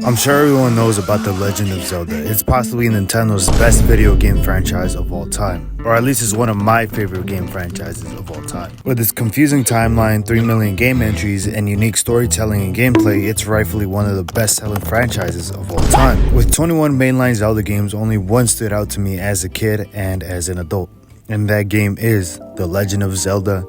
I'm sure everyone knows about The Legend of Zelda. It's possibly Nintendo's best video game franchise of all time, or at least it's one of my favorite game franchises of all time. With its confusing timeline, 3 million game entries, and unique storytelling and gameplay, it's rightfully one of the best-selling franchises of all time. With 21 mainline Zelda games, only one stood out to me as a kid and as an adult, and that game is The Legend of Zelda: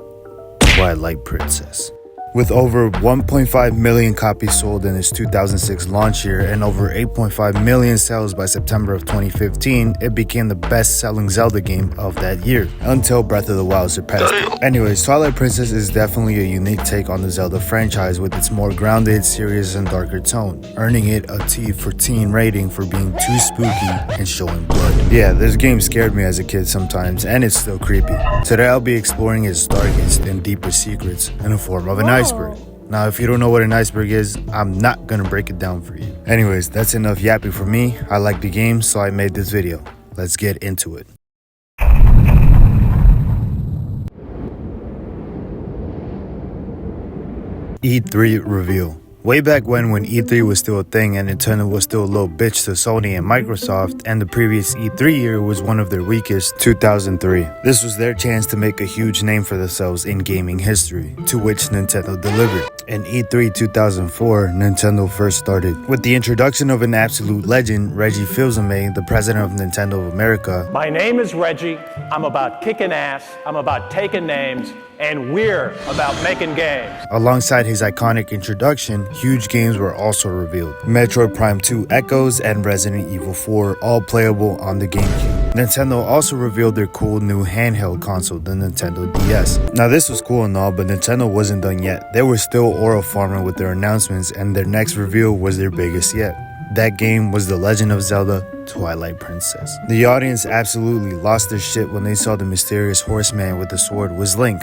Twilight Princess. With over 1.5 million copies sold in its 2006 launch year and over 8.5 million sales by September of 2015, it became the best-selling Zelda game of that year, until Breath of the Wild surpassed it. Anyways, Twilight Princess is definitely a unique take on the Zelda franchise with its more grounded, serious, and darker tone, earning it a T for teen rating for being too spooky and showing blood. Yeah, this game scared me as a kid sometimes, and it's still creepy. Today I'll be exploring its darkest and deepest secrets in the form of an iceberg. Now, if you don't know what an iceberg is, I'm not gonna break it down for you. Anyways, that's enough yapping for me. I like the game, so I made this video. Let's get into it. E3 reveal. Way back when E3 was still a thing and Nintendo was still a little bitch to Sony and Microsoft, and the previous E3 year was one of their weakest, 2003. This was their chance to make a huge name for themselves in gaming history, to which Nintendo delivered. In E3 2004, Nintendo first started. With the introduction of an absolute legend, Reggie Fils-Aimé, the president of Nintendo of America. My name is Reggie, I'm about kicking ass, I'm about taking names, and we're about making games. Alongside his iconic introduction, huge games were also revealed. Metroid Prime 2 Echoes and Resident Evil 4, all playable on the GameCube. Nintendo also revealed their cool new handheld console, the Nintendo DS. Now this was cool and all, but Nintendo wasn't done yet. They were still oral farming with their announcements, and their next reveal was their biggest yet. That game was The Legend of Zelda: Twilight Princess. The audience absolutely lost their shit when they saw the mysterious horseman with the sword was Link.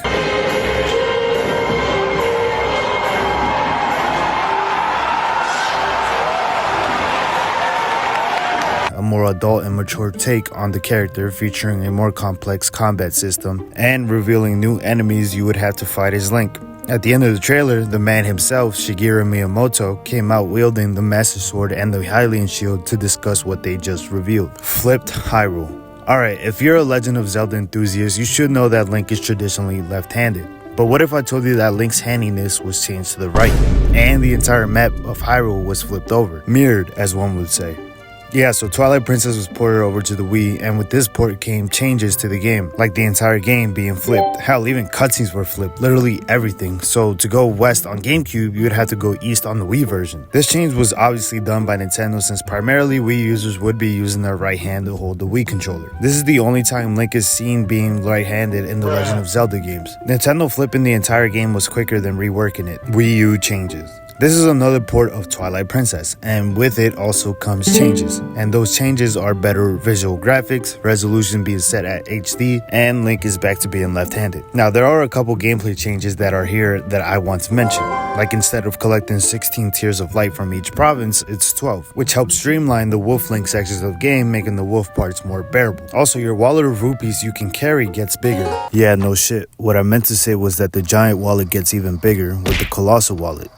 A more adult and mature take on the character, featuring a more complex combat system and revealing new enemies you would have to fight as Link. At the end of the trailer, the man himself, Shigeru Miyamoto, came out wielding the Master Sword and the Hylian Shield to discuss what they just revealed. Flipped Hyrule. Alright, if you're a Legend of Zelda enthusiast, you should know that Link is traditionally left-handed. But what if I told you that Link's handiness was changed to the right, and the entire map of Hyrule was flipped over? Mirrored, as one would say. Yeah, so Twilight Princess was ported over to the Wii, and with this port came changes to the game, like the entire game being flipped. Hell, even cutscenes were flipped, literally everything. So to go west on GameCube, you would have to go east on the Wii version. This change was obviously done by Nintendo, since primarily Wii users would be using their right hand to hold the Wii controller. This is the only time Link is seen being right-handed in the Legend of Zelda games. Nintendo flipping the entire game was quicker than reworking it. Wii U changes. This is another port of Twilight Princess, and with it also comes changes, and those changes are better visual graphics, resolution being set at HD, and Link is back to being left-handed. Now there are a couple gameplay changes that are here that I want to mention, like instead of collecting 16 tears of light from each province, it's 12, which helps streamline the Wolf Link sections of the game, making the wolf parts more bearable. Also, your wallet of rupees you can carry gets bigger. Yeah, no shit, what I meant to say was that the giant wallet gets even bigger with the colossal wallet,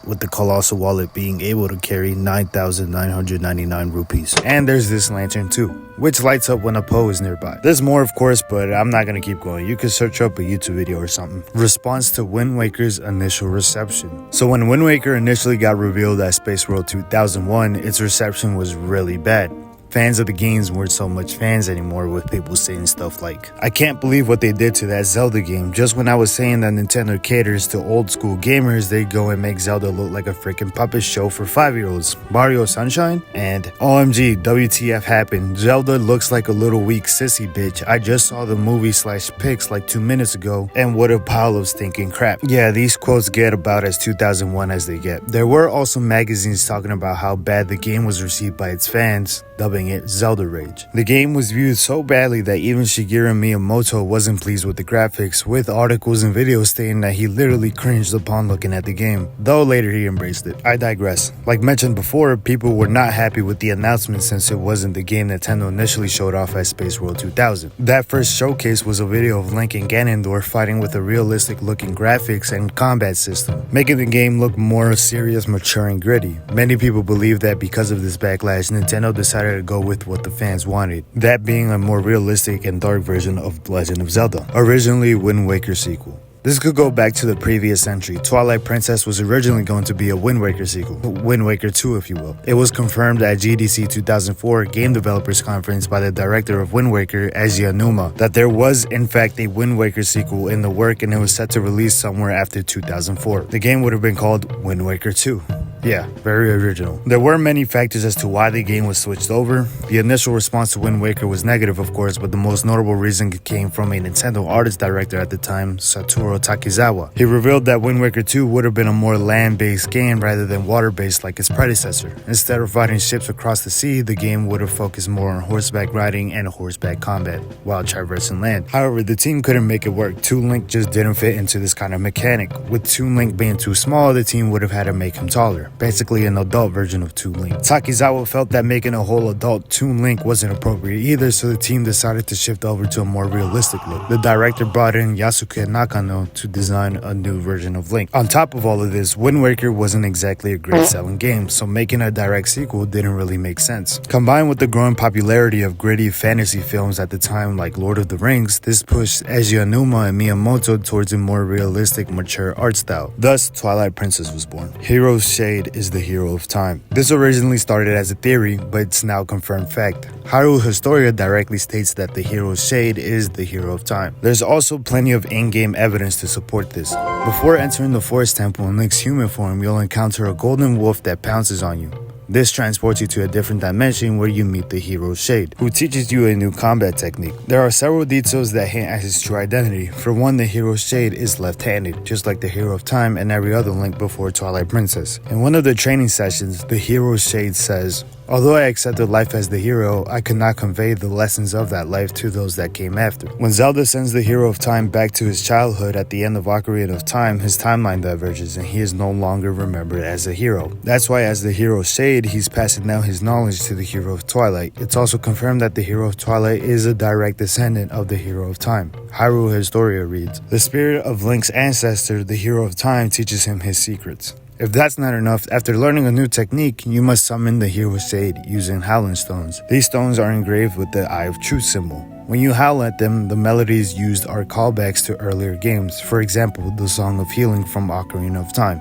Colossal wallet being able to carry 9,999 rupees. And there's this lantern too, which lights up when a Poe is nearby. There's more of course, but I'm not gonna keep going. You can search up a YouTube video or something. Response to Wind Waker's initial reception. So when Wind Waker initially got revealed at Space World 2001, its reception was really bad. Fans of the games weren't so much fans anymore, with people saying stuff like, "I can't believe what they did to that Zelda game. Just when I was saying that Nintendo caters to old school gamers, they go and make Zelda look like a freaking puppet show for 5-year-olds. Mario Sunshine?" And OMG, WTF happened. Zelda looks like a little weak sissy bitch. I just saw the movie/pics like 2 minutes ago, and what a pile of stinking crap. Yeah, these quotes get about as 2001 as they get. There were also magazines talking about how bad the game was received by its fans, dubbing dubbing it Zelda Rage. The game was viewed so badly that even Shigeru Miyamoto wasn't pleased with the graphics, with articles and videos stating that he literally cringed upon looking at the game, though later he embraced it. I digress. Like mentioned before, people were not happy with the announcement since it wasn't the game Nintendo initially showed off at Space World 2000. That first showcase was a video of Link and Ganondorf fighting with a realistic looking graphics and combat system, making the game look more serious, mature, and gritty. Many people believe that because of this backlash, Nintendo decided to go with what the fans wanted, that being a more realistic and dark version of Legend of Zelda, originally Wind Waker sequel. This could go back to the previous century. Twilight Princess was originally going to be a Wind Waker sequel, Wind Waker 2 if you will. It was confirmed at GDC 2004 Game Developers Conference by the director of Wind Waker, Eiji Aonuma, that there was in fact a Wind Waker sequel in the work and it was set to release somewhere after 2004. The game would have been called Wind Waker 2. Yeah, very original. There were many factors as to why the game was switched over. The initial response to Wind Waker was negative, of course, but the most notable reason came from a Nintendo artist director at the time, Satoru Takizawa. He revealed that Wind Waker 2 would have been a more land-based game rather than water-based like its predecessor. Instead of riding ships across the sea, the game would have focused more on horseback riding and horseback combat while traversing land. However, the team couldn't make it work. Toon Link just didn't fit into this kind of mechanic. With Toon Link being too small, the team would have had to make him taller. Basically an adult version of Toon Link. Takizawa felt that making a whole adult Toon Link wasn't appropriate either, so the team decided to shift over to a more realistic look. The director brought in Yasuke Nakano to design a new version of Link. On top of all of this, Wind Waker wasn't exactly a great selling game, so making a direct sequel didn't really make sense. Combined with the growing popularity of gritty fantasy films at the time like Lord of the Rings, this pushed Eiji Aonuma and Miyamoto towards a more realistic, mature art style. Thus, Twilight Princess was born. Hero's Shade is the hero of time. This originally started as a theory, but it's now confirmed fact. Haru Historia directly states that the hero's shade is the hero of time. There's also plenty of in-game evidence to support this. Before entering the Forest Temple in Link's human form, you'll encounter a golden wolf that pounces on you. This transports you to a different dimension where you meet the hero's shade, who teaches you a new combat technique. There are several details that hint at his true identity. For one, the hero's shade is left-handed, just like the hero of time and every other Link before Twilight Princess. In one of the training sessions, the hero's shade says, "Although I accepted life as the hero, I could not convey the lessons of that life to those that came after." When Zelda sends the hero of time back to his childhood at the end of Ocarina of Time, his timeline diverges and he is no longer remembered as a hero. That's why as the hero's shade, he's passing down his knowledge to the hero of Twilight. It's also confirmed that the hero of Twilight is a direct descendant of the hero of time. Haru Historia reads, "The spirit of Link's ancestor, the hero of time, teaches him his secrets." If that's not enough, after learning a new technique, you must summon the hero's shade using Howling Stones. These stones are engraved with the Eye of Truth symbol. When you howl at them, the melodies used are callbacks to earlier games, for example, the Song of Healing from Ocarina of Time.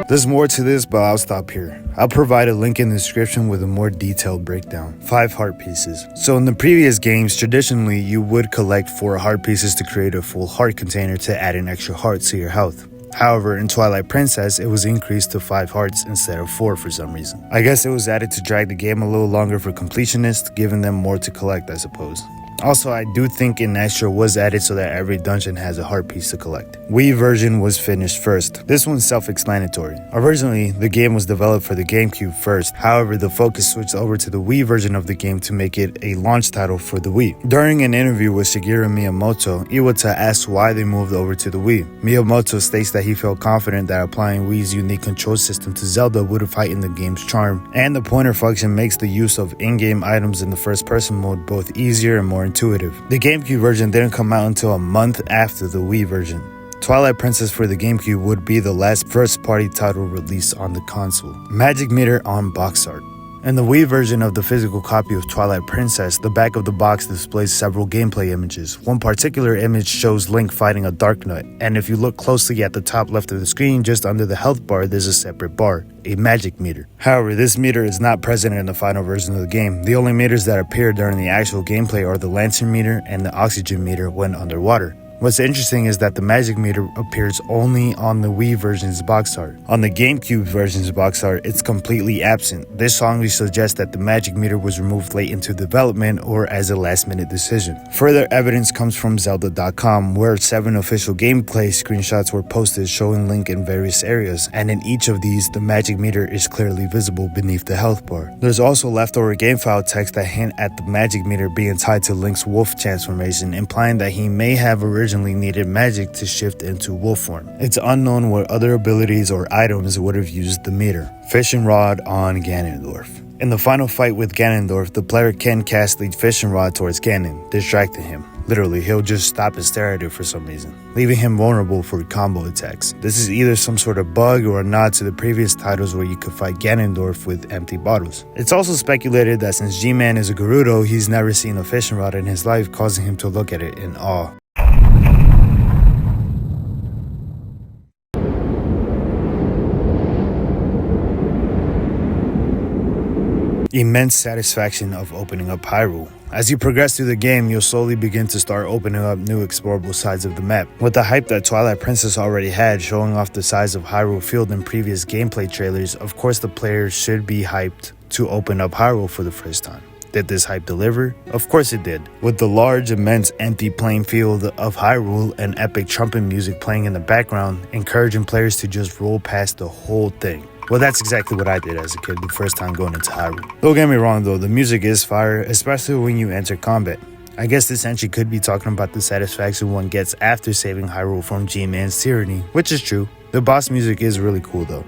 There's more to this, but I'll stop here. I'll provide a link in the description with a more detailed breakdown. 5 heart pieces. So in the previous games, traditionally, you would collect 4 heart pieces to create a full heart container to add an extra heart to your health. However, in Twilight Princess, it was increased to 5 hearts instead of 4 for some reason. I guess it was added to drag the game a little longer for completionists, giving them more to collect, I suppose. Also, I do think an extra was added so that every dungeon has a heart piece to collect. Wii version was finished first. This one's self-explanatory. Originally, the game was developed for the GameCube first. However, the focus switched over to the Wii version of the game to make it a launch title for the Wii. During an interview with Shigeru Miyamoto, Iwata asked why they moved over to the Wii. Miyamoto states that he felt confident that applying Wii's unique control system to Zelda would have heightened the game's charm, and the pointer function makes the use of in-game items in the first-person mode both easier and more intuitive. The GameCube version didn't come out until a month after the Wii version. Twilight Princess for the GameCube would be the last first-party title released on the console. Magic Meter on box art. In the Wii version of the physical copy of Twilight Princess, the back of the box displays several gameplay images. One particular image shows Link fighting a Darknut, and if you look closely at the top left of the screen, just under the health bar, there's a separate bar, a magic meter. However, this meter is not present in the final version of the game. The only meters that appear during the actual gameplay are the lantern meter and the oxygen meter when underwater. What's interesting is that the magic meter appears only on the Wii version's box art. On the GameCube version's box art, it's completely absent. This strongly suggests that the magic meter was removed late into development or as a last-minute decision. Further evidence comes from Zelda.com, where 7 official gameplay screenshots were posted showing Link in various areas, and in each of these, the magic meter is clearly visible beneath the health bar. There's also leftover game file text that hint at the magic meter being tied to Link's wolf transformation, implying that he may have originally needed magic to shift into wolf form. It's unknown what other abilities or items would have used the meter. Fishing rod on Ganondorf. In the final fight with Ganondorf, the player can cast the fishing rod towards Ganon, distracting him. Literally, he'll just stop and stare at it for some reason, leaving him vulnerable for combo attacks. This is either some sort of bug or a nod to the previous titles where you could fight Ganondorf with empty bottles. It's also speculated that since G-Man is a Gerudo, he's never seen a fishing rod in his life, causing him to look at it in awe. Immense satisfaction of opening up Hyrule. As you progress through the game, you'll slowly begin to start opening up new explorable sides of the map. With the hype that Twilight Princess already had, showing off the size of Hyrule Field in previous gameplay trailers, of course the player should be hyped to open up Hyrule for the first time. Did this hype deliver? Of course it did. With the large, immense, empty playing field of Hyrule and epic trumpet music playing in the background, encouraging players to just roll past the whole thing. Well, that's exactly what I did as a kid the first time going into Hyrule. Don't get me wrong though, the music is fire, especially when you enter combat. I guess this entry could be talking about the satisfaction one gets after saving Hyrule from G-Man's tyranny, which is true. The boss music is really cool though.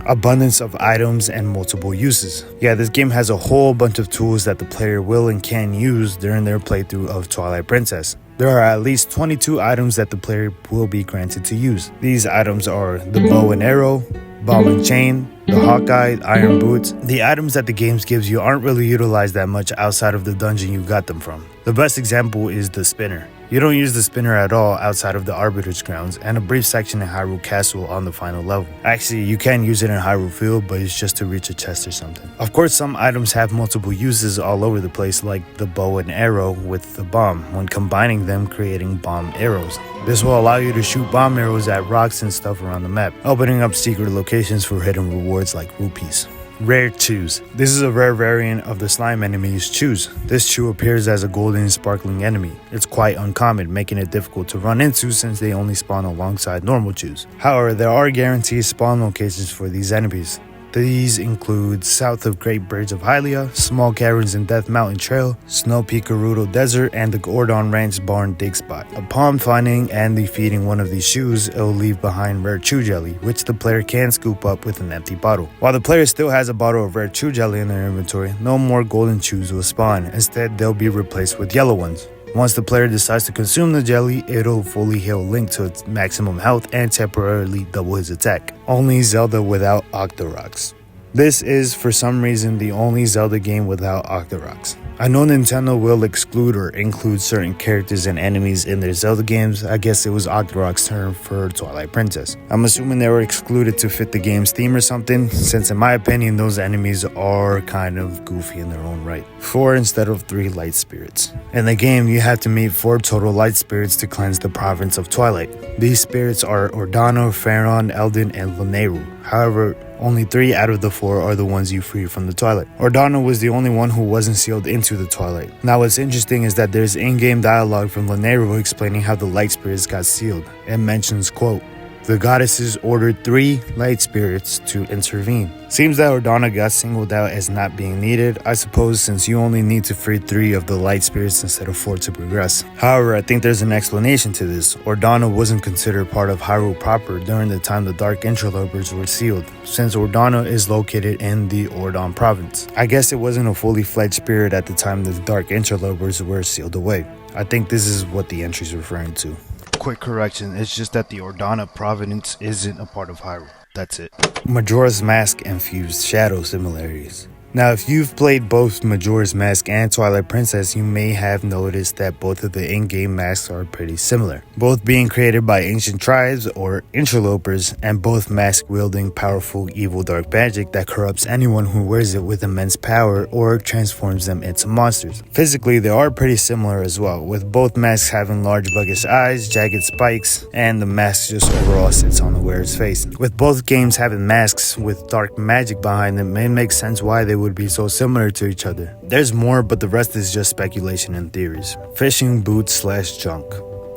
Abundance of items and multiple uses. Yeah, this game has a whole bunch of tools that the player will and can use during their playthrough of Twilight Princess. There are at least 22 items that the player will be granted to use. These items are the bow and arrow, ball and chain, the Hawkeye, iron boots. The items that the game gives you aren't really utilized that much outside of the dungeon you got them from. The best example is the spinner. You don't use the spinner at all outside of the Arbiter's grounds and a brief section in Hyrule Castle on the final level. Actually, you can use it in Hyrule Field, but it's just to reach a chest or something. Of course, some items have multiple uses all over the place, like the bow and arrow with the bomb, when combining them creating bomb arrows. This will allow you to shoot bomb arrows at rocks and stuff around the map, opening up secret locations for hidden rewards like rupees. Rare Chews. This is a rare variant of the slime enemy's Chews. This chew appears as a golden sparkling enemy. It's quite uncommon, making it difficult to run into since they only spawn alongside normal Chews. However, there are guaranteed spawn locations for these enemies. These include south of Great Bridge of Hylia, small caverns in Death Mountain Trail, Snow Peak Gerudo Desert, and the Ordon Ranch Barn Dig Spot. Upon finding and defeating one of these shoes, it will leave behind rare chew jelly, which the player can scoop up with an empty bottle. While the player still has a bottle of rare chew jelly in their inventory, no more golden chews will spawn. Instead, they'll be replaced with yellow ones. Once the player decides to consume the jelly, it'll fully heal Link to its maximum health and temporarily double his attack. Only Zelda without Octoroks. This is, for some reason, the only Zelda game without Octoroks. I know Nintendo will exclude or include certain characters and enemies in their Zelda games. I guess it was Octorok's turn for Twilight Princess. I'm assuming they were excluded to fit the game's theme or something, since in my opinion those enemies are kind of goofy in their own right. 4 instead of 3 light spirits. In the game, you have to meet 4 total light spirits to cleanse the province of Twilight. These spirits are Ordano, Faron, Eldin, and Lanayru. However, only 3 out of the 4 are the ones you free from the Twilight. Ordano was the only one who wasn't sealed into the Twilight. Now what's interesting is that there's in-game dialogue from Lanayru explaining how the light spirits got sealed. It mentions, quote, "The goddesses ordered 3 light spirits to intervene." Seems that Ordana got singled out as not being needed, I suppose, since you only need to free 3 of the light spirits instead of 4 to progress. However, I think there's an explanation to this. Ordana wasn't considered part of Hyrule proper during the time the Dark Interlopers were sealed, since Ordana is located in the Ordon province. I guess it wasn't a fully fledged spirit at the time the Dark Interlopers were sealed away. I think this is what the entry's referring to. Quick correction, it's just that the Ordana province isn't a part of Hyrule. That's it. Majora's Mask infused shadow similarities. Now, if you've played both Majora's Mask and Twilight Princess, you may have noticed that both of the in-game masks are pretty similar, both being created by ancient tribes or interlopers, and both masks wielding powerful evil dark magic that corrupts anyone who wears it with immense power or transforms them into monsters. Physically, they are pretty similar as well, with both masks having large buggish eyes, jagged spikes, and the mask just overall sits on the wearer's face. With both games having masks with dark magic behind them, it makes sense why they would be so similar to each other. There's more, but the rest is just speculation and theories. Fishing boots / junk.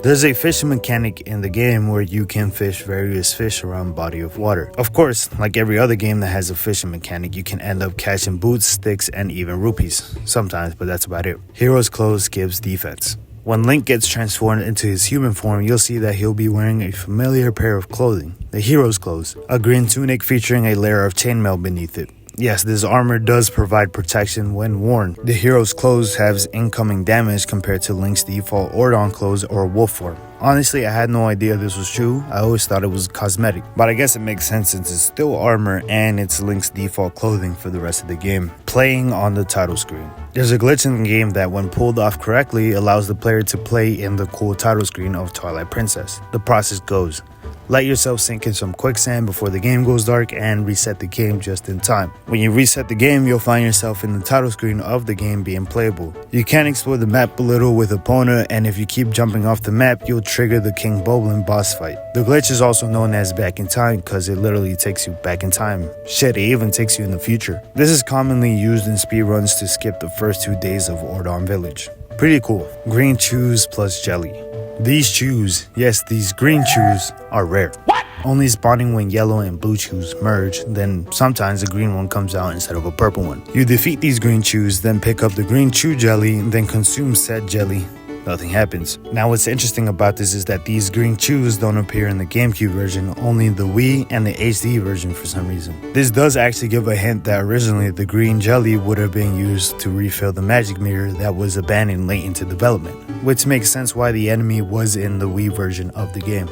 There's a fishing mechanic in the game where you can fish various fish around a body of water. Of course, like every other game that has a fishing mechanic, you can end up catching boots, sticks, and even rupees. Sometimes, but that's about it. Hero's clothes gives defense. When Link gets transformed into his human form, you'll see that he'll be wearing a familiar pair of clothing, the hero's clothes, a green tunic featuring a layer of chainmail beneath it. Yes, this armor does provide protection when worn. The hero's clothes has incoming damage compared to Link's default Ordon clothes or wolf form. Honestly, I had no idea this was true. I always thought it was cosmetic, but I guess it makes sense since it's still armor and it's Link's default clothing for the rest of the game. Playing on the title screen. There's a glitch in the game that, when pulled off correctly, allows the player to play in the cool title screen of Twilight Princess. The process goes: let yourself sink in some quicksand before the game goes dark and reset the game just in time. When you reset the game, you'll find yourself in the title screen of the game being playable. You can explore the map a little with Epona, and if you keep jumping off the map, you'll trigger the King Boblin boss fight. The glitch is also known as back in time because it literally takes you back in time. Shit, it even takes you in the future. This is commonly used in speedruns to skip the first 2 days of Ordon Village. Pretty cool. Green chews plus jelly. These chews, yes, these green chews, are rare. What? Only spawning when yellow and blue chews merge, then sometimes a green one comes out instead of a purple one. You defeat these green chews, then pick up the green chew jelly, then consume said jelly. Nothing happens. Now, what's interesting about this is that these green chews don't appear in the GameCube version, only the Wii and the HD version for some reason. This does actually give a hint that originally the green jelly would have been used to refill the magic mirror that was abandoned late into development, which makes sense why the enemy was in the Wii version of the game.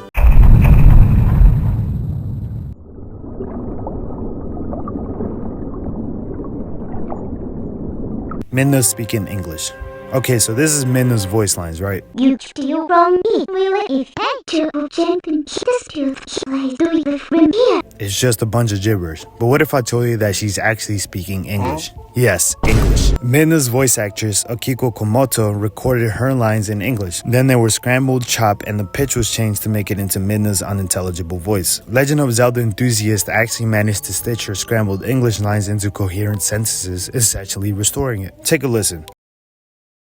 Midna speaking English. Okay, so this is Midna's voice lines, right? You steal from me, will expect to champion here. It's just a bunch of gibberish. But what if I told you that she's actually speaking English? Yes, English. Midna's voice actress, Akiko Komoto, recorded her lines in English. Then they were scrambled, chopped, and the pitch was changed to make it into Midna's unintelligible voice. Legend of Zelda enthusiast actually managed to stitch her scrambled English lines into coherent sentences, essentially restoring it. Take a listen.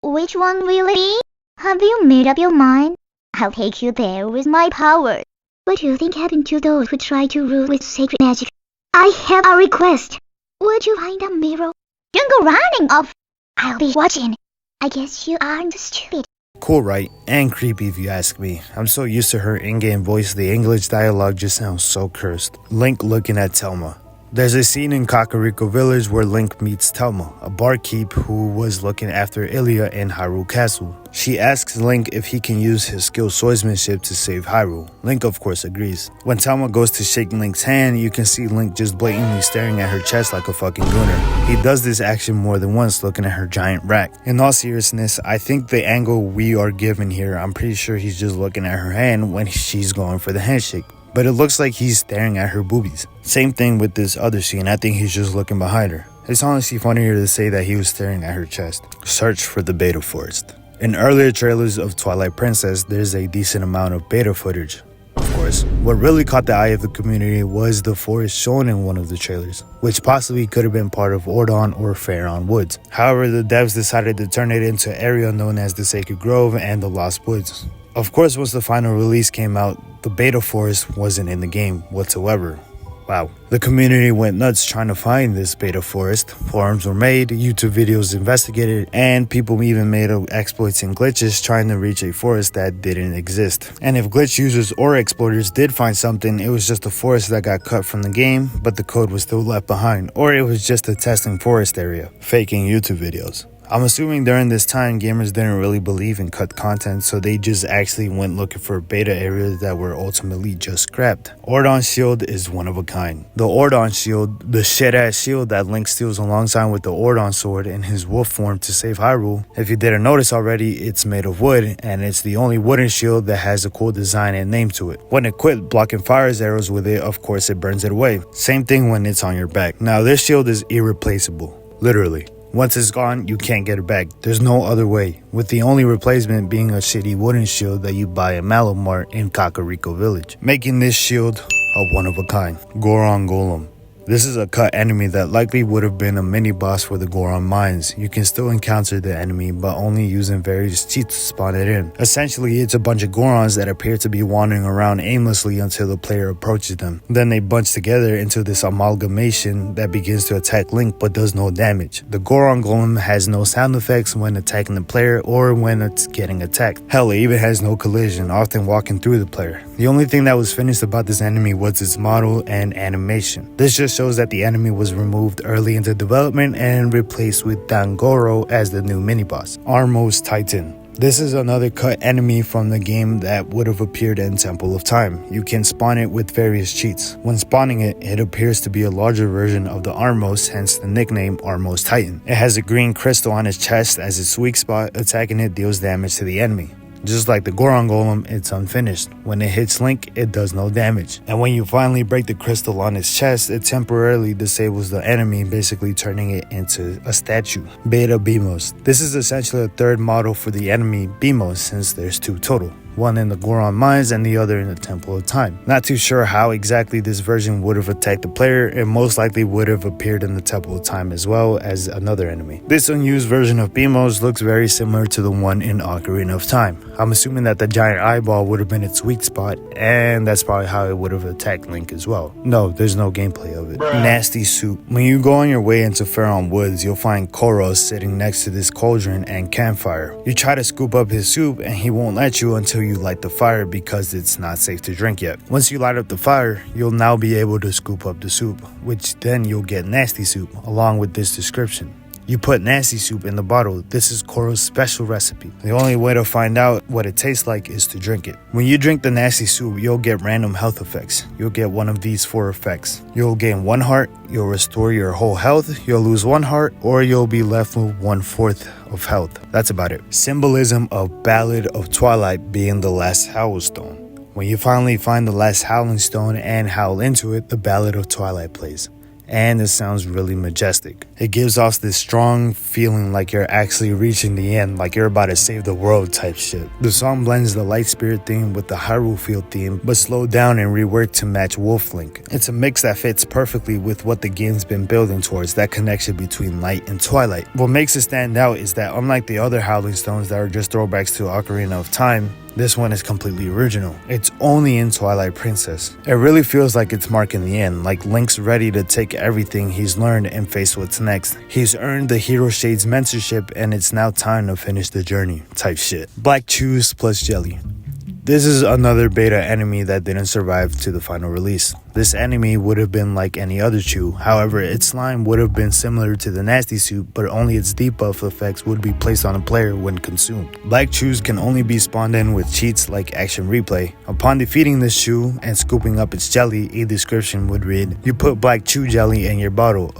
Which one will it be? Have you made up your mind? I'll take you there with my power. What do you think happened to those who try to rule with sacred magic? I have a request. Would you find a mirror? Don't go running off. I'll be watching. I guess you aren't stupid. Cool, right? And creepy if you ask me. I'm so used to her in-game voice, the English dialogue just sounds so cursed. Link looking at Telma. There's a scene in Kakariko Village where Link meets Telma, a barkeep who was looking after Ilia in Hyrule Castle. She asks Link if he can use his skilled swordsmanship to save Hyrule. Link of course agrees. When Telma goes to shake Link's hand, you can see Link just blatantly staring at her chest like a fucking gooner. He does this action more than once, looking at her giant rack. In all seriousness, I think the angle we are given here, I'm pretty sure he's just looking at her hand when she's going for the handshake. But it looks like he's staring at her boobies. Same thing with this other scene, I think he's just looking behind her. It's honestly funnier to say that he was staring at her chest. Search for the beta forest. In earlier trailers of Twilight Princess, there's a decent amount of beta footage. Of course, what really caught the eye of the community was the forest shown in one of the trailers, which possibly could have been part of Ordon or Faron Woods. However, the devs decided to turn it into an area known as the Sacred Grove and the Lost Woods. Of course, once the final release came out, the beta forest wasn't in the game whatsoever. Wow. The community went nuts trying to find this beta forest. Forums were made, YouTube videos investigated, and people even made exploits and glitches trying to reach a forest that didn't exist. And if glitch users or exploiters did find something, it was just a forest that got cut from the game, but the code was still left behind, or it was just a testing forest area, faking YouTube videos. I'm assuming during this time, gamers didn't really believe in cut content, so they just actually went looking for beta areas that were ultimately just scrapped. Ordon's shield is one of a kind. The Ordon shield, the shit-ass shield that Link steals alongside with the Ordon sword in his wolf form to save Hyrule. If you didn't notice already, it's made of wood, and it's the only wooden shield that has a cool design and name to it. When equipped, blocking fire's arrows with it, of course it burns it away. Same thing when it's on your back. Now this shield is irreplaceable, literally. Once it's gone, you can't get it back. There's no other way, with the only replacement being a shitty wooden shield that you buy at Mallow Mart in Kakariko Village, making this shield a one of a kind. Goron Golem. This is a cut enemy that likely would have been a mini-boss for the Goron mines. You can still encounter the enemy, but only using various cheats to spawn it in. Essentially, it's a bunch of Gorons that appear to be wandering around aimlessly until the player approaches them. Then they bunch together into this amalgamation that begins to attack Link but does no damage. The Goron Golem has no sound effects when attacking the player or when it's getting attacked. Hell, it even has no collision, often walking through the player. The only thing that was finished about this enemy was its model and animation. This just shows that the enemy was removed early into development and replaced with Dangoro as the new mini-boss. Armos Titan. This is another cut enemy from the game that would have appeared in Temple of Time. You can spawn it with various cheats. When spawning it, it appears to be a larger version of the Armos, hence the nickname Armos Titan. It has a green crystal on its chest as its weak spot. Attacking it deals damage to the enemy. Just like the Goron Golem, it's unfinished. When it hits Link, it does no damage. And when you finally break the crystal on its chest, it temporarily disables the enemy, basically turning it into a statue. Beta Beamos. This is essentially a third model for the enemy Beamos, since there's two total. One in the Goron Mines and the other in the Temple of Time. Not too sure how exactly this version would have attacked the player. It most likely would have appeared in the Temple of Time as well as another enemy. This unused version of Beamos looks very similar to the one in Ocarina of Time. I'm assuming that the giant eyeball would have been its weak spot, and that's probably how it would have attacked Link as well. No, there's no gameplay of it. Nasty Soup. When you go on your way into Faron Woods, you'll find Koros sitting next to this cauldron and campfire. You try to scoop up his soup and he won't let you until you light the fire because it's not safe to drink yet. Once you light up the fire, you'll now be able to scoop up the soup, which then you'll get Nasty Soup along with this description. You put Nasty Soup in the bottle. This is Koro's special recipe. The only way to find out what it tastes like is to drink it. When you drink the Nasty Soup, you'll get random health effects. You'll get one of these 4 effects. You'll gain 1 heart, you'll restore your whole health, you'll lose 1 heart, or you'll be left with 1/4 of health. That's about it. Symbolism of Ballad of Twilight being the last Howl Stone. When you finally find the last Howling Stone and howl into it, the Ballad of Twilight plays. And it sounds really majestic. It gives off this strong feeling like you're actually reaching the end, like you're about to save the world type shit. The song blends the Light Spirit theme with the Hyrule Field theme, but slowed down and reworked to match Wolf Link. It's a mix that fits perfectly with what the game's been building towards, that connection between light and twilight. What makes it stand out is that unlike the other Howling Stones that are just throwbacks to Ocarina of Time, this one is completely original. It's only in Twilight Princess. It really feels like it's marking the end, like Link's ready to take everything he's learned and face what's next. He's earned the Hero Shade's mentorship and it's now time to finish the journey, type shit. Black Chews plus Jelly. This is another beta enemy that didn't survive to the final release. This enemy would have been like any other chew, however its slime would have been similar to the Nasty Soup, but only its debuff effects would be placed on a player when consumed. Black chews can only be spawned in with cheats like Action Replay. Upon defeating this chew and scooping up its jelly, a description would read, "You put black chew jelly in your bottle,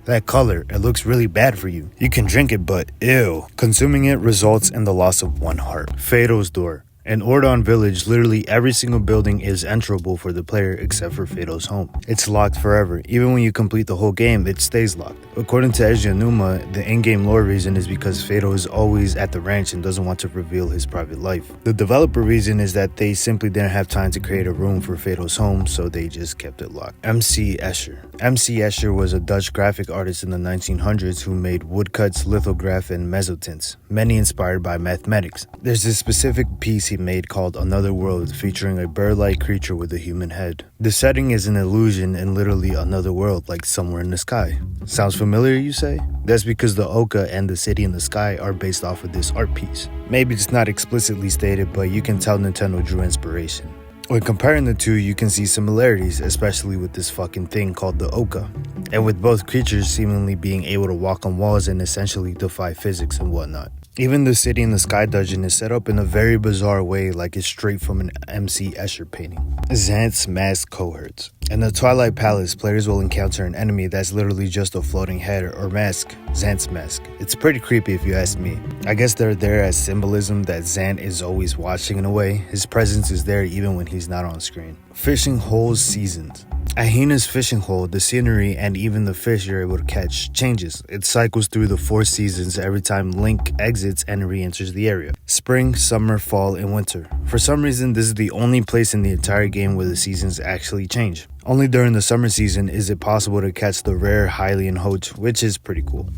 that color, it looks really bad for you. You can drink it, but ew." Consuming it results in the loss of 1 heart. Fado's Door. In Ordon Village, literally every single building is enterable for the player except for Fado's home. It's locked forever. Even when you complete the whole game, it stays locked. According to Numa, the in-game lore reason is because Fado is always at the ranch and doesn't want to reveal his private life. The developer reason is that they simply didn't have time to create a room for Fado's home, so they just kept it locked. MC Escher. MC Escher was a Dutch graphic artist in the 1900s who made woodcuts, lithograph, and mezzotints, many inspired by mathematics. There's this specific piece he made called Another World, featuring a bird-like creature with a human head. The setting is an illusion and literally another world, like somewhere in the sky. Sounds familiar, you say? That's because the Oka and the city in the sky are based off of this art piece. Maybe it's not explicitly stated, but you can tell Nintendo drew inspiration. When comparing the two, you can see similarities, especially with this fucking thing called the Oka, and with both creatures seemingly being able to walk on walls and essentially defy physics and whatnot. Even the City in the Sky dungeon is set up in a very bizarre way, like it's straight from an MC Escher painting. Xant's Mask Cohorts. In the Twilight Palace, players will encounter an enemy that's literally just a floating head or mask, Xant's Mask. It's pretty creepy if you ask me. I guess they're there as symbolism that Xant is always watching in a way. His presence is there even when he's not on screen. Fishing Holes Seasons. At Hina's fishing hole, the scenery and even the fish you're able to catch changes. It cycles through the 4 seasons every time Link exits and re-enters the area. Spring, summer, fall, and winter. For some reason, this is the only place in the entire game where the seasons actually change. Only during the summer season is it possible to catch the rare Hylian Hoach, which is pretty cool.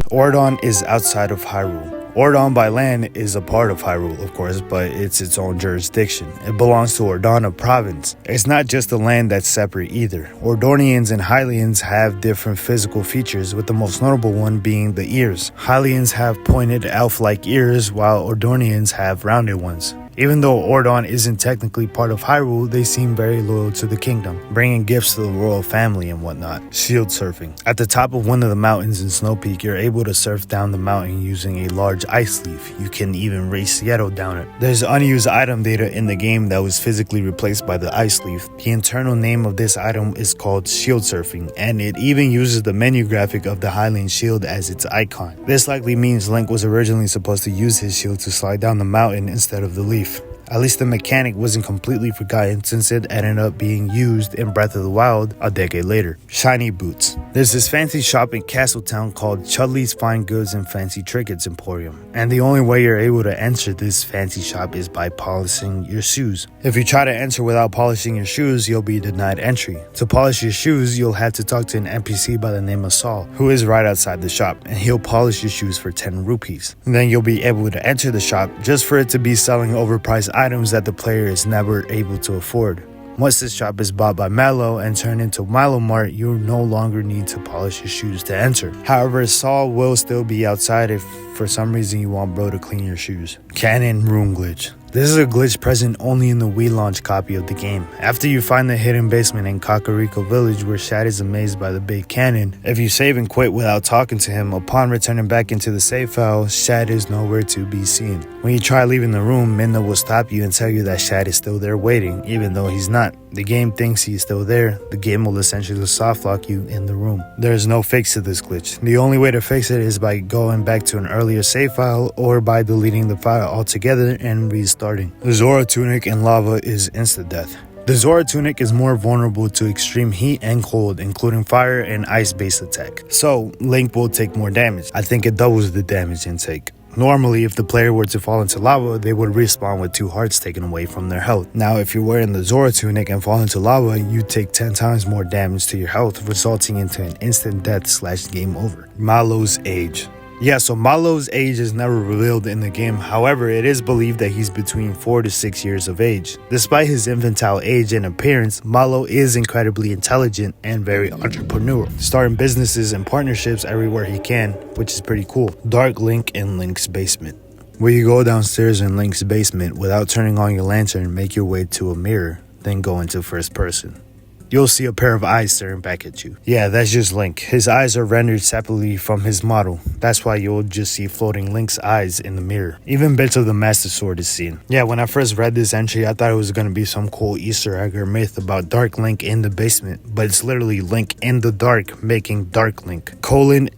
Ordon is outside of Hyrule. Ordon by land is a part of Hyrule, of course, but it's its own jurisdiction. It belongs to Ordona province. It's not just a land that's separate either. Ordonians and Hylians have different physical features, with the most notable one being the ears. Hylians have pointed elf-like ears, while Ordonians have rounded ones. Even though Ordon isn't technically part of Hyrule, they seem very loyal to the kingdom, bringing gifts to the royal family and whatnot. Shield surfing. At the top of one of the mountains in Snow Peak, you're able to surf down the mountain using a large ice leaf. You can even race Yeto down it. There's unused item data in the game that was physically replaced by the ice leaf. The internal name of this item is called shield surfing, and it even uses the menu graphic of the Hylian shield as its icon. This likely means Link was originally supposed to use his shield to slide down the mountain instead of the leaf. At least the mechanic wasn't completely forgotten, since it ended up being used in Breath of the Wild a decade later. Shiny boots. There's this fancy shop in Castletown called Chudley's Fine Goods and Fancy Trinkets Emporium, and the only way you're able to enter this fancy shop is by polishing your shoes. If you try to enter without polishing your shoes, you'll be denied entry. To polish your shoes, you'll have to talk to an NPC by the name of Saul, who is right outside the shop, and he'll polish your shoes for 10 rupees. And then you'll be able to enter the shop just for it to be selling overpriced items that the player is never able to afford. Once this shop is bought by Mallow and turned into Milo Mart, you no longer need to polish your shoes to enter. However, Saul will still be outside if for some reason you want bro to clean your shoes. Canon Room Glitch. This is a glitch present only in the Wii launch copy of the game. After you find the hidden basement in Kakariko Village where Shad is amazed by the big cannon, if you save and quit without talking to him, upon returning back into the save file, Shad is nowhere to be seen. When you try leaving the room, Midna will stop you and tell you that Shad is still there waiting, even though he's not. The game thinks he's still there. The game will essentially softlock you in the room. There is no fix to this glitch. The only way to fix it is by going back to an earlier save file or by deleting the file altogether and restarting. The Zora Tunic in lava is insta-death. The Zora Tunic is more vulnerable to extreme heat and cold, including fire and ice-based attack. So, Link will take more damage. I think it doubles the damage intake. Normally, if the player were to fall into lava, they would respawn with 2 hearts taken away from their health. Now, if you're wearing the Zora Tunic and fall into lava, you take 10 times more damage to your health, resulting into an instant death / game over. Malo's age. Yeah, so Malo's age is never revealed in the game. However, it is believed that he's between 4 to 6 years of age. Despite his infantile age and appearance, Malo is incredibly intelligent and very entrepreneurial, starting businesses and partnerships everywhere he can, which is pretty cool. Dark Link in Link's basement. Where you go downstairs in Link's basement without turning on your lantern, make your way to a mirror, then go into first person. You'll see a pair of eyes staring back at you. Yeah, that's just Link. His eyes are rendered separately from his model. That's why you'll just see floating Link's eyes in the mirror. Even bits of the Master Sword is seen. Yeah, when I first read this entry, I thought it was going to be some cool Easter egg or myth about Dark Link in the basement, but it's literally Link in the dark making Dark Link.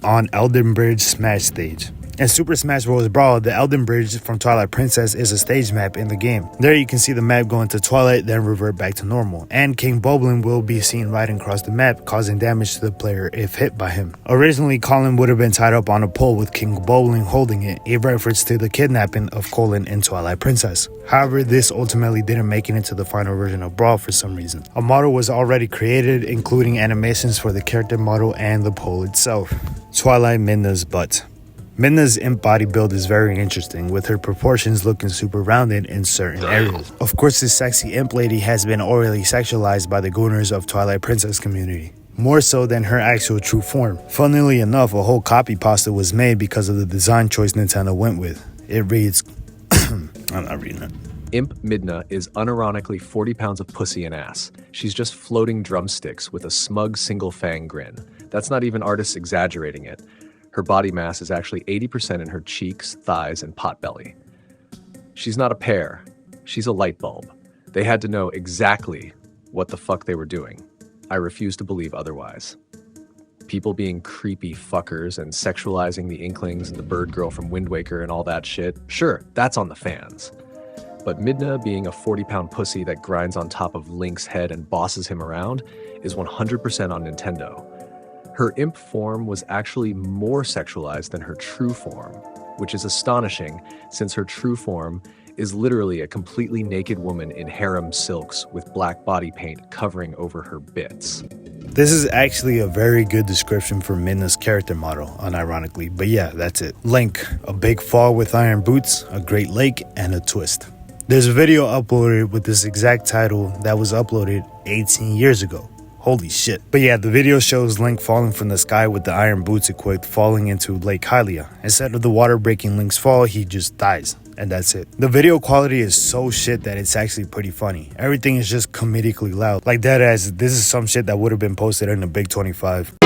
On Elden Bridge Smash Stage. In Super Smash Bros. Brawl, the Elden Bridge from Twilight Princess is a stage map in the game. There you can see the map go into Twilight, then revert back to normal. And King Boblin will be seen riding across the map, causing damage to the player if hit by him. Originally, Colin would have been tied up on a pole with King Boblin holding it, a reference to the kidnapping of Colin in Twilight Princess. However, this ultimately didn't make it into the final version of Brawl for some reason. A model was already created, including animations for the character model and the pole itself. Twilight Midna's butt. Midna's imp body build is very interesting, with her proportions looking super rounded in certain areas. Of course, this sexy imp lady has been orally sexualized by the gooners of Twilight Princess community. more so than her actual true form. Funnily enough, a whole copy pasta was made because of the design choice Nintendo went with. It reads, I'm not reading it. Imp Midna is unironically 40 pounds of pussy and ass. She's just floating drumsticks with a smug single fang grin. That's not even artists exaggerating it. Her body mass is actually 80% in her cheeks, thighs, and potbelly. She's not a pear. She's a light bulb. They had to know exactly what the fuck they were doing. I refuse to believe otherwise. People being creepy fuckers and sexualizing the Inklings and the bird girl from Wind Waker and all that shit, sure, that's on the fans. But Midna being a 40-pound pussy that grinds on top of Link's head and bosses him around is 100% on Nintendo. Her imp form was actually more sexualized than her true form, which is astonishing since her true form is literally a completely naked woman in harem silks with black body paint covering over her bits. This is actually a very good description for Midna's character model, unironically, but yeah, that's it. Link, a big fall with iron boots, a great lake, and a twist. There's a video uploaded with this exact title that was uploaded 18 years ago. Holy shit. But yeah, the video shows Link falling from the sky with the iron boots equipped, falling into Lake Hylia. Instead of the water breaking Link's fall, he just dies. And that's it. The video quality is so shit that it's actually pretty funny. Everything is just comedically loud. Like that as this is some shit that would have been posted in the Big 25.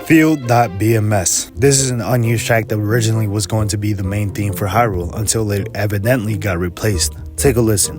Field.bms. This is an unused track that originally was going to be the main theme for Hyrule until it evidently got replaced. Take a listen.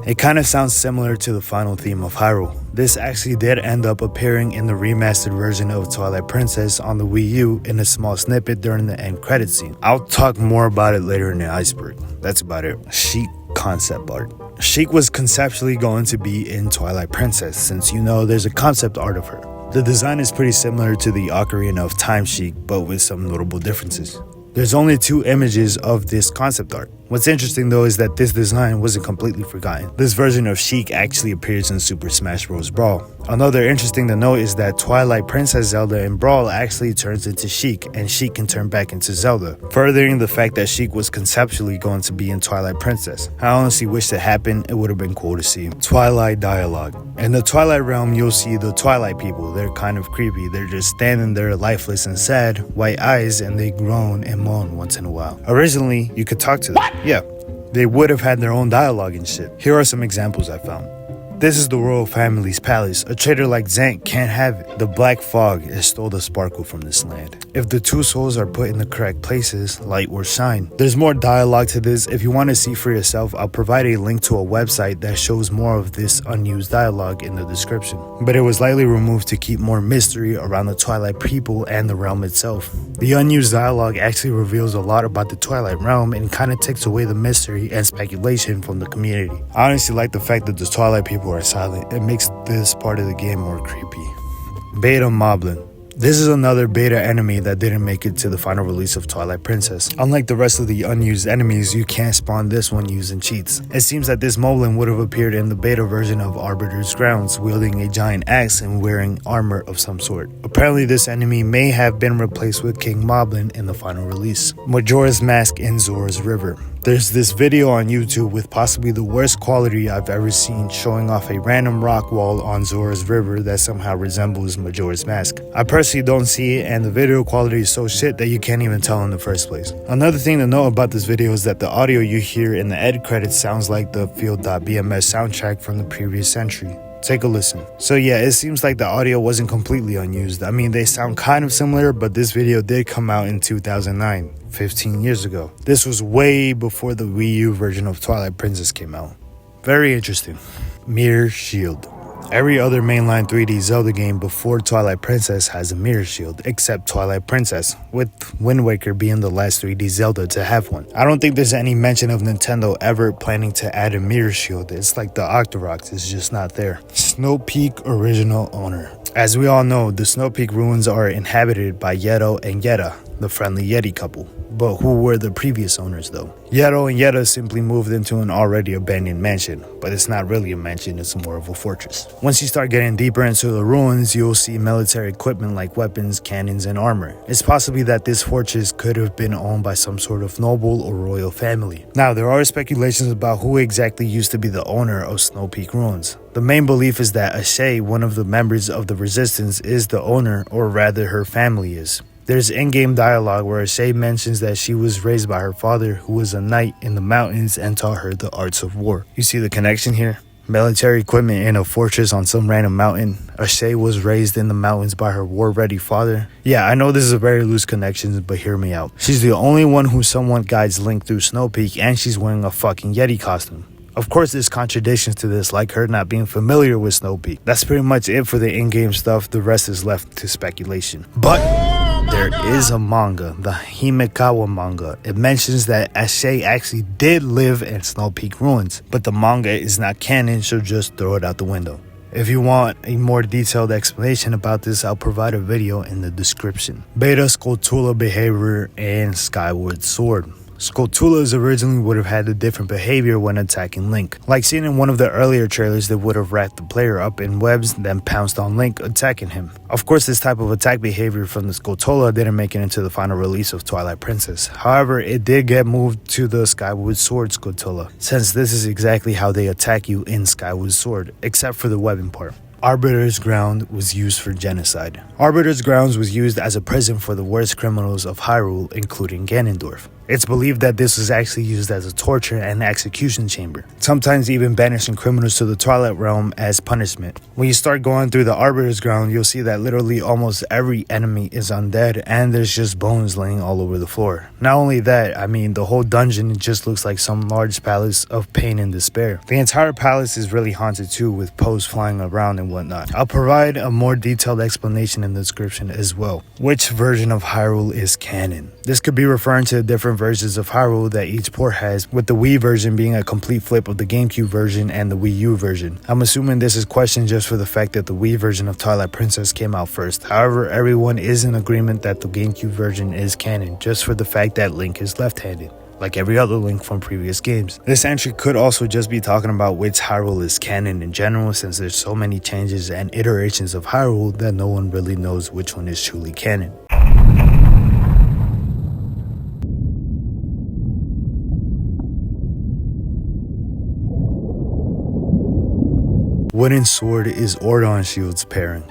It kind of sounds similar to the final theme of Hyrule. This actually did end up appearing in the remastered version of Twilight Princess on the Wii U in a small snippet during the end credit scene. I'll talk more about it later in the Iceberg. That's about it. Sheik concept art. Sheik was conceptually going to be in Twilight Princess since you know there's a concept art of her. The design is pretty similar to the Ocarina of Time Sheik but with some notable differences. There's only 2 images of this concept art. What's interesting though is that this design wasn't completely forgotten. This version of Sheik actually appears in Super Smash Bros. Brawl. Another interesting to note is that Twilight Princess Zelda in Brawl actually turns into Sheik, and Sheik can turn back into Zelda, furthering the fact that Sheik was conceptually going to be in Twilight Princess. I honestly wish it happened, it would have been cool to see. Twilight dialogue. In the Twilight realm, you'll see the Twilight people. They're kind of creepy. They're just standing there lifeless and sad, white eyes, and they groan and moan once in a while. Originally, you could talk to them. What? Yeah, they would have had their own dialogue and shit. Here are some examples I found. This is the royal family's palace. A traitor like Zank can't have it. The black fog has stole the sparkle from this land. If the 2 souls are put in the correct places, light will shine. There's more dialogue to this. If you want to see for yourself, I'll provide a link to a website that shows more of this unused dialogue in the description. But it was likely removed to keep more mystery around the Twilight people and the realm itself. The unused dialogue actually reveals a lot about the Twilight realm and kind of takes away the mystery and speculation from the community. I honestly like the fact that the Twilight people are silent. It makes this part of the game more creepy. Beta Moblin. This is another beta enemy that didn't make it to the final release of Twilight Princess. Unlike the rest of the unused enemies, you can't spawn this one using cheats. It seems that this Moblin would have appeared in the beta version of Arbiter's Grounds, wielding a giant axe and wearing armor of some sort. Apparently this enemy may have been replaced with King Moblin in the final release. Majora's Mask in Zora's River. There's this video on YouTube with possibly the worst quality I've ever seen, showing off a random rock wall on Zora's River that somehow resembles Majora's Mask. I personally don't see it, and the video quality is so shit that you can't even tell in the first place. Another thing to know about this video is that the audio you hear in the end credits sounds like the Field.bms soundtrack from the previous century. Take a listen. So yeah, it seems like the audio wasn't completely unused. I mean, they sound kind of similar, but this video did come out in 2009, 15 years ago. This was way before the Wii U version of Twilight Princess came out. Very interesting. Mirror Shield. Every other mainline 3D Zelda game before Twilight Princess has a mirror shield, except Twilight Princess, with Wind Waker being the last 3D Zelda to have one. I don't think there's any mention of Nintendo ever planning to add a mirror shield. It's like the Octoroks is just not there. Snow Peak original owner. As we all know, the Snow Peak ruins are inhabited by Yeto and Yetta, the friendly Yeti couple. But who were the previous owners though? Yeto and Yetta simply moved into an already abandoned mansion, but it's not really a mansion, it's more of a fortress. Once you start getting deeper into the ruins, you'll see military equipment like weapons, cannons, and armor. It's possibly that this fortress could have been owned by some sort of noble or royal family. Now, there are speculations about who exactly used to be the owner of Snow Peak Ruins. The main belief is that Ashe, one of the members of the Resistance, is the owner, or rather her family is. There's in-game dialogue where Ashe mentions that she was raised by her father, who was a knight in the mountains and taught her the arts of war. You see the connection here? Military equipment in a fortress on some random mountain. Ashe was raised in the mountains by her war-ready father. Yeah, I know this is a very loose connection, but hear me out. She's the only one who somewhat guides Link through Snow Peak, and she's wearing a fucking Yeti costume. Of course, there's contradictions to this, like her not being familiar with Snow Peak. That's pretty much it for the in-game stuff. The rest is left to speculation. But there is a manga, the Himekawa manga. It mentions that Ashe actually did live in Snow Peak Ruins, but the manga is not canon, so just throw it out the window. If you want a more detailed explanation about this, I'll provide a video in the description. Beta Skulltula behavior and Skyward Sword. Skulltulas originally would have had a different behavior when attacking Link. Like seen in one of the earlier trailers, they would have wrapped the player up in webs, then pounced on Link, attacking him. Of course, this type of attack behavior from the Skulltula didn't make it into the final release of Twilight Princess. However, it did get moved to the Skyward Sword Skulltula, since this is exactly how they attack you in Skyward Sword, except for the weapon part. Arbiter's Ground was used for genocide. Arbiter's Grounds was used as a prison for the worst criminals of Hyrule, including Ganondorf. It's believed that this was actually used as a torture and execution chamber, sometimes even banishing criminals to the Twilight Realm as punishment. When you start going through the Arbiter's Ground, you'll see that literally almost every enemy is undead and there's just bones laying all over the floor. Not only that, I mean, the whole dungeon just looks like some large palace of pain and despair. The entire palace is really haunted too, with Poes flying around and whatnot. I'll provide a more detailed explanation in the description as well. Which version of Hyrule is canon? This could be referring to different versions of Hyrule that each port has, with the Wii version being a complete flip of the GameCube version and the Wii U version. I'm assuming this is questioned just for the fact that the Wii version of Twilight Princess came out first. However, everyone is in agreement that the GameCube version is canon, just for the fact that Link is left-handed, like every other Link from previous games. This entry could also just be talking about which Hyrule is canon in general, since there's so many changes and iterations of Hyrule that no one really knows which one is truly canon. Wooden Sword is Ordon Shield's pairing.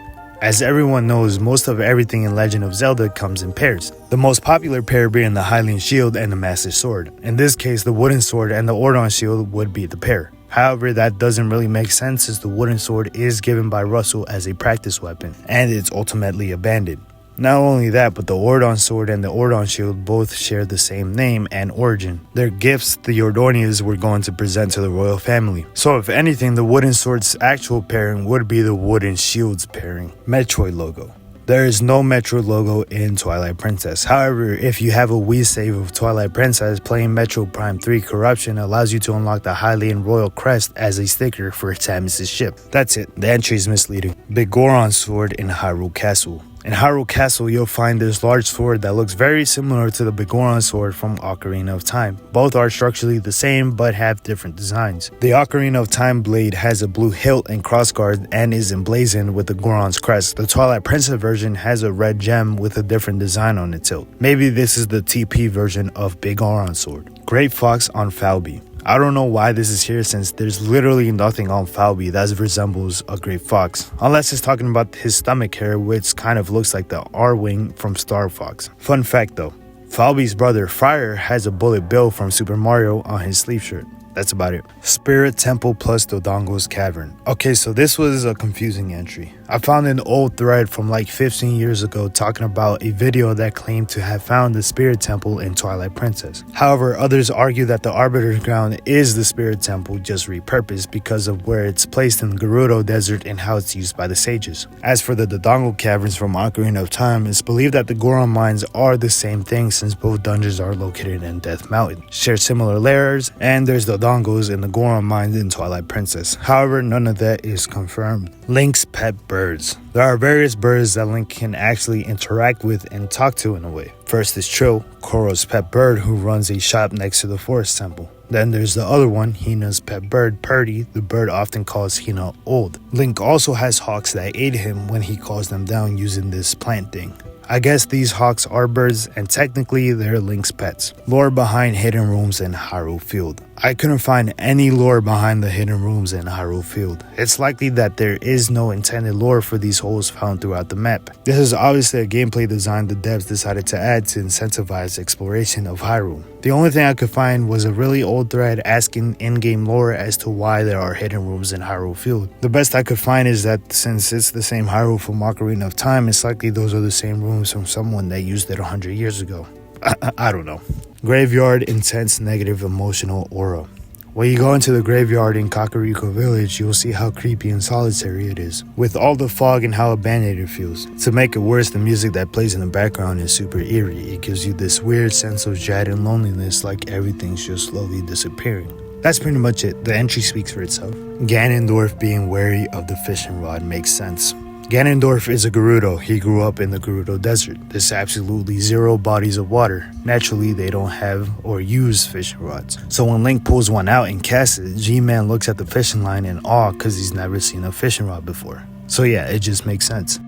As everyone knows, most of everything in Legend of Zelda comes in pairs. The most popular pair being the Hylian Shield and the Master Sword. In this case, the Wooden Sword and the Ordon Shield would be the pair. However, that doesn't really make sense since the Wooden Sword is given by Russell as a practice weapon, and it's ultimately abandoned. Not only that, but the Ordon Sword and the Ordon Shield both share the same name and origin. They're gifts the Ordonians were going to present to the royal family. So if anything, the Wooden Sword's actual pairing would be the Wooden Shield's pairing. Metroid logo. There is no Metroid logo in Twilight Princess. However, if you have a Wii save of Twilight Princess, playing Metroid Prime 3 Corruption allows you to unlock the Hylian Royal Crest as a sticker for Samus's ship. That's it. The entry is misleading. Big Goron Sword in Hyrule Castle. In Hyrule Castle, you'll find this large sword that looks very similar to the Bigoron sword from Ocarina of Time. Both are structurally the same, but have different designs. The Ocarina of Time blade has a blue hilt and crossguard and is emblazoned with the Goron's crest. The Twilight Princess version has a red gem with a different design on its hilt. Maybe this is the TP version of Bigoron sword. Great Fox on Falby. I don't know why this is here since there's literally nothing on Falby that resembles a great fox, unless it's talking about his stomach hair, which kind of looks like the R-Wing from Star Fox. Fun fact though, Falby's brother Friar has a bullet bill from Super Mario on his sleeve shirt. That's about it. Spirit Temple plus Dodongo's Cavern. Okay, so this was a confusing entry. I found an old thread from like 15 years ago talking about a video that claimed to have found the Spirit Temple in Twilight Princess. However, others argue that the Arbiter's Ground is the Spirit Temple just repurposed because of where it's placed in the Gerudo Desert and how it's used by the sages. As for the Dodongo Caverns from Ocarina of Time, it's believed that the Goron Mines are the same thing since both dungeons are located in Death Mountain, share similar layers, and there's Dodongos in the Goron Mines in Twilight Princess. However, none of that is confirmed. Link's pet birds. There are various birds that Link can actually interact with and talk to in a way. First is Tro, Koro's pet bird who runs a shop next to the Forest Temple. Then there's the other one, Hina's pet bird, Purdy. The bird often calls Hina old. Link also has hawks that aid him when he calls them down using this plant thing. I guess these hawks are birds, and technically they're Link's pets. Lore behind hidden rooms in Hyrule Field. I couldn't find any lore behind the hidden rooms in Hyrule Field. It's likely that there is no intended lore for these holes found throughout the map. This is obviously a gameplay design the devs decided to add to incentivize exploration of Hyrule. The only thing I could find was a really old thread asking in-game lore as to why there are hidden rooms in Hyrule Field. The best I could find is that since it's the same Hyrule from Ocarina of Time, it's likely those are the same rooms from someone that used it 100 years ago. I don't know. Graveyard intense negative emotional aura. When you go into the graveyard in Kakariko Village, you'll see how creepy and solitary it is, with all the fog and how abandoned it feels. To make it worse, the music that plays in the background is super eerie. It gives you this weird sense of dread and loneliness, like everything's just slowly disappearing. That's pretty much it. The entry speaks for itself. Ganondorf being wary of the fishing rod makes sense. Ganondorf is a Gerudo. He grew up in the Gerudo Desert. There's absolutely zero bodies of water. Naturally, they don't have or use fishing rods. So when Link pulls one out and casts it, G-Man looks at the fishing line in awe because he's never seen a fishing rod before. So yeah, it just makes sense.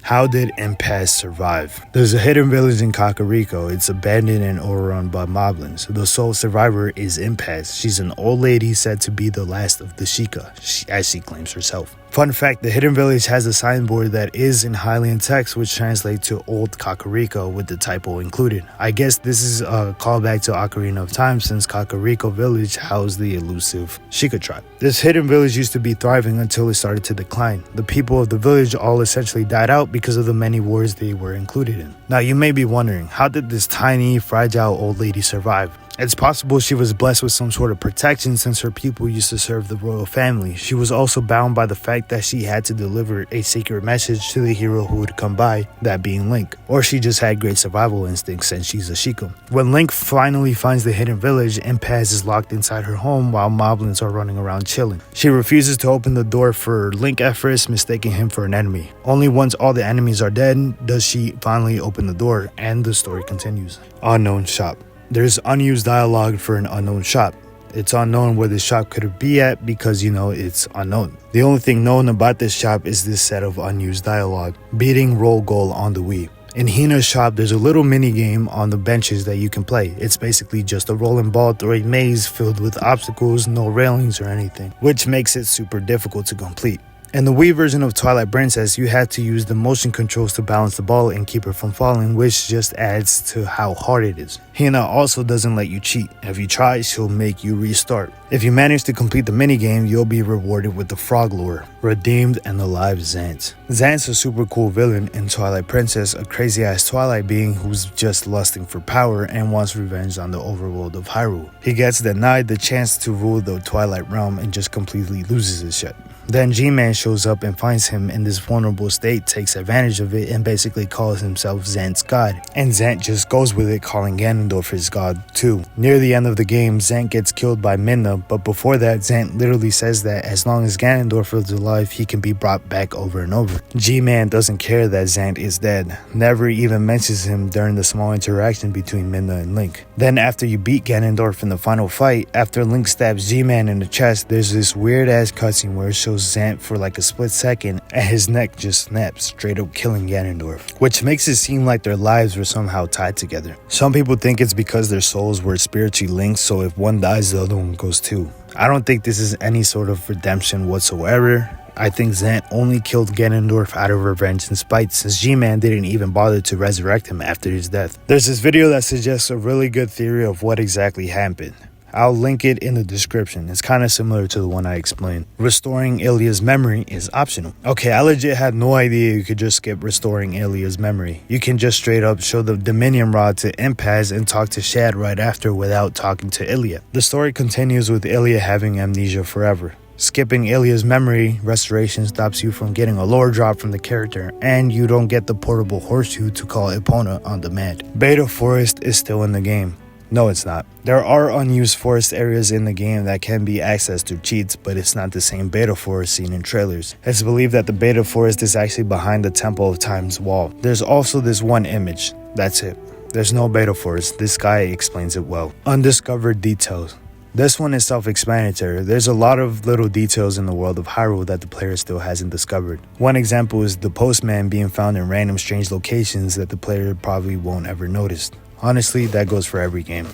How did Impasse survive? There's a hidden village in Kakariko. It's abandoned and overrun by moblins. The sole survivor is Impasse. She's an old lady said to be the last of the Sheikah, as she claims herself. Fun fact, the hidden village has a signboard that is in Hylian text, which translates to Old Kakariko with the typo included. I guess this is a callback to Ocarina of Time since Kakariko village housed the elusive Sheikah tribe. This hidden village used to be thriving until it started to decline. The people of the village all essentially died out because of the many wars they were included in. Now you may be wondering, how did this tiny, fragile old lady survive? It's possible she was blessed with some sort of protection since her people used to serve the royal family. She was also bound by the fact that she had to deliver a secret message to the hero who would come by, that being Link. Or she just had great survival instincts since she's a Sheikah. When Link finally finds the hidden village, Impasse is locked inside her home while moblins are running around chilling. She refuses to open the door for Link at first, mistaking him for an enemy. Only once all the enemies are dead does she finally open the door, and the story continues. Unknown shop. There's unused dialogue for an unknown shop. It's unknown where the shop could be at because, it's unknown. The only thing known about this shop is this set of unused dialogue. Beating roll goal on the Wii. In Hina's shop, there's a little mini game on the benches that you can play. It's basically just a rolling ball through a maze filled with obstacles, no railings or anything, which makes it super difficult to complete. In the Wii version of Twilight Princess, you had to use the motion controls to balance the ball and keep it from falling, which just adds to how hard it is. Hina also doesn't let you cheat. If you try, she'll make you restart. If you manage to complete the minigame, you'll be rewarded with the frog lure, redeemed and alive Zant. Zant's a super cool villain in Twilight Princess, a crazy ass Twilight being who's just lusting for power and wants revenge on the overworld of Hyrule. He gets denied the chance to rule the Twilight realm and just completely loses his shit. Then G-Man shows up and finds him in this vulnerable state, takes advantage of it, and basically calls himself Zant's god. And Zant just goes with it, calling Ganondorf his god too. Near the end of the game, Zant gets killed by Midna, but before that, Zant literally says that as long as Ganondorf is alive, he can be brought back over and over. G-Man doesn't care that Zant is dead, never even mentions him during the small interaction between Midna and Link. Then after you beat Ganondorf in the final fight, after Link stabs G-Man in the chest, there's this weird ass cutscene where it shows Zant for like a split second and his neck just snaps, straight up killing Ganondorf, which makes it seem like their lives were somehow tied together. Some people think it's because their souls were spiritually linked, so if one dies the other one goes too. I don't think this is any sort of redemption whatsoever. I think Zant only killed Ganondorf out of revenge and spite, since G-Man didn't even bother to resurrect him after his death. There's this video that suggests a really good theory of what exactly happened. I'll link it in the description. It's kind of similar to the one I explained. Restoring Ilya's memory is optional. Okay, I legit had no idea you could just skip restoring Ilya's memory. You can just straight up show the Dominion Rod to Impaz and talk to Shad right after without talking to Ilya. The story continues with Ilya having amnesia forever. Skipping Ilya's memory restoration stops you from getting a lore drop from the character, and you don't get the portable horseshoe to call Epona on demand. Beta Forest is still in the game. No, it's not. There are unused forest areas in the game that can be accessed through cheats, but it's not the same beta forest seen in trailers. It's believed that the beta forest is actually behind the Temple of Time's wall. There's also this one image. That's it. There's no beta forest. This guy explains it well. Undiscovered details. This one is self-explanatory. There's a lot of little details in the world of Hyrule that the player still hasn't discovered. One example is the postman being found in random strange locations that the player probably won't ever notice. Honestly, that goes for every game.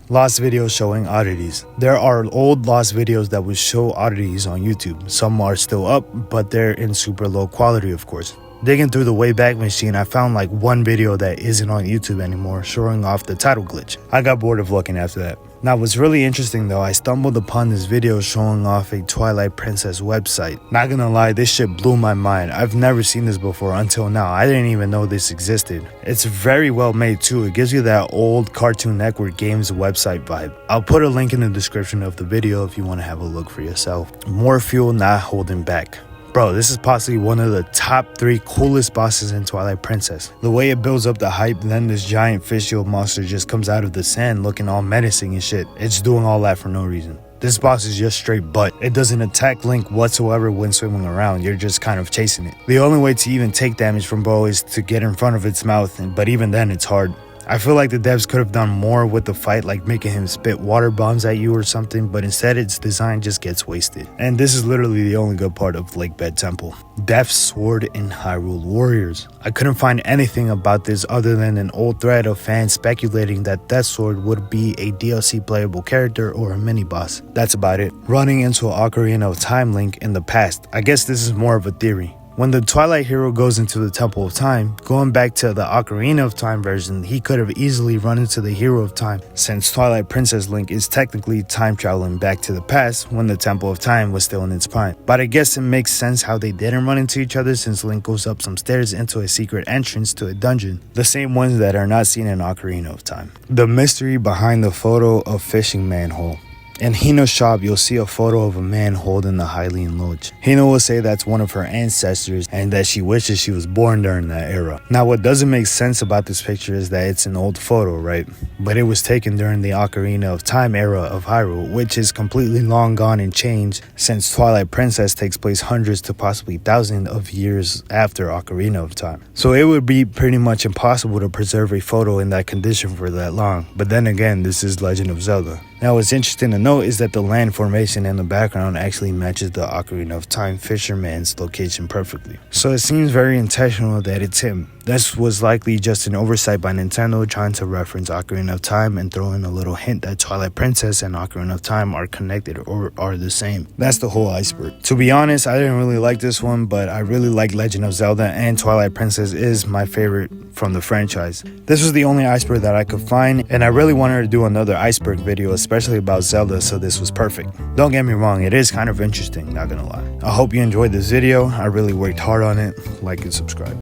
Lost videos showing oddities. There are old lost videos that would show oddities on YouTube. Some are still up, but they're in super low quality, of course. Digging through the Wayback Machine, I found like one video that isn't on YouTube anymore, showing off the title glitch. I got bored of looking after that. Now, what's really interesting though, I stumbled upon this video showing off a Twilight Princess website. Not gonna lie, this shit blew my mind. I've never seen this before until now. I didn't even know this existed. It's very well made too. It gives you that old Cartoon Network games website vibe. I'll put a link in the description of the video if you want to have a look for yourself. More fuel not holding back. Bro, this is possibly one of the top 3 coolest bosses in Twilight Princess. The way it builds up the hype, then this giant fish shield monster just comes out of the sand looking all menacing and shit. It's doing all that for no reason. This boss is just straight butt. It doesn't attack Link whatsoever when swimming around, you're just kind of chasing it. The only way to even take damage from Bo is to get in front of its mouth, but even then it's hard. I feel like the devs could have done more with the fight, like making him spit water bombs at you or something, but instead its design just gets wasted. And this is literally the only good part of Lake Bed Temple. Death's Sword in Hyrule Warriors. I couldn't find anything about this other than an old thread of fans speculating that Death's Sword would be a DLC playable character or a mini-boss. That's about it. Running into an Ocarina of Time Link in the past. I guess this is more of a theory. When the Twilight hero goes into the Temple of Time, going back to the Ocarina of Time version, he could have easily run into the Hero of Time, since Twilight Princess Link is technically time traveling back to the past when the Temple of Time was still in its prime. But I guess it makes sense how they didn't run into each other, since Link goes up some stairs into a secret entrance to a dungeon, the same ones that are not seen in Ocarina of Time. The mystery behind the photo of fishing manhole. In Hina's shop, you'll see a photo of a man holding the Hylian Loach. Hina will say that's one of her ancestors and that she wishes she was born during that era. Now, what doesn't make sense about this picture is that it's an old photo, right? But it was taken during the Ocarina of Time era of Hyrule, which is completely long gone and changed since Twilight Princess takes place hundreds to possibly thousands of years after Ocarina of Time. So it would be pretty much impossible to preserve a photo in that condition for that long. But then again, this is Legend of Zelda. Now, what's interesting to note is that the land formation in the background actually matches the Ocarina of Time fisherman's location perfectly. So it seems very intentional that it's him. This was likely just an oversight by Nintendo trying to reference Ocarina of Time and throw in a little hint that Twilight Princess and Ocarina of Time are connected or are the same. That's the whole Iceberg. To be honest, I didn't really like this one, but I really like Legend of Zelda, and Twilight Princess is my favorite from the franchise. This was the only Iceberg that I could find, and I really wanted to do another Iceberg video, especially about Zelda, so this was perfect. Don't get me wrong, it is kind of interesting, not gonna lie. I hope you enjoyed this video. I really worked hard on it. Like and subscribe.